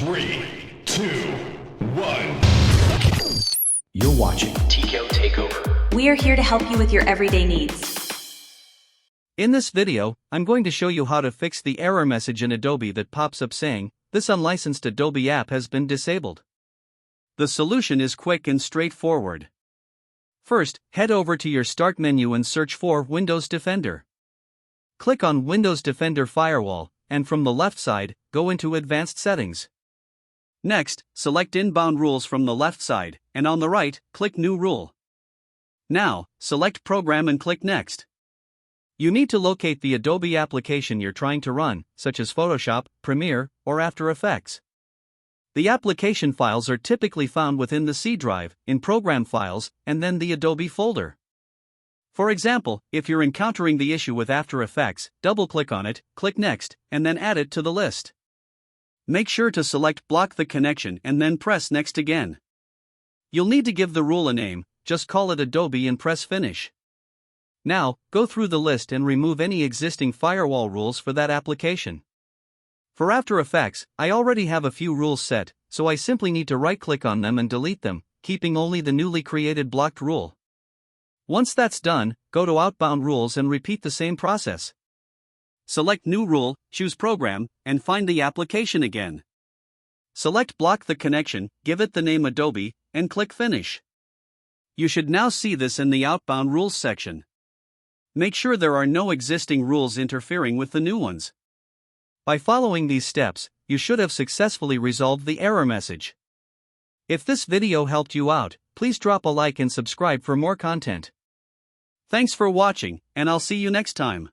3, 2, 1. You're watching TCO Takeover. We are here to help you with your everyday needs. In this video, I'm going to show you how to fix the error message in Adobe that pops up saying, "This unlicensed Adobe app has been disabled." The solution is quick and straightforward. First, head over to your Start menu and search for Windows Defender. Click on Windows Defender Firewall, and from the left side, go into Advanced Settings. Next, select Inbound Rules from the left side, and on the right, click New Rule. Now, select Program and click Next. You need to locate the Adobe application you're trying to run, such as Photoshop, Premiere, or After Effects. The application files are typically found within the C drive, in Program Files, and then the Adobe folder. For example, if you're encountering the issue with After Effects, double-click on it, click Next, and then add it to the list. Make sure to select Block the Connection and then press Next again. You'll need to give the rule a name, just call it Adobe and press Finish. Now, go through the list and remove any existing firewall rules for that application. For After Effects, I already have a few rules set, so I simply need to right-click on them and delete them, keeping only the newly created blocked rule. Once that's done, go to Outbound Rules and repeat the same process. Select New Rule, choose Program, and find the application again. Select Block the Connection, give it the name Adobe, and click Finish. You should now see this in the Outbound Rules section. Make sure there are no existing rules interfering with the new ones. By following these steps, you should have successfully resolved the error message. If this video helped you out, please drop a like and subscribe for more content. Thanks for watching, and I'll see you next time.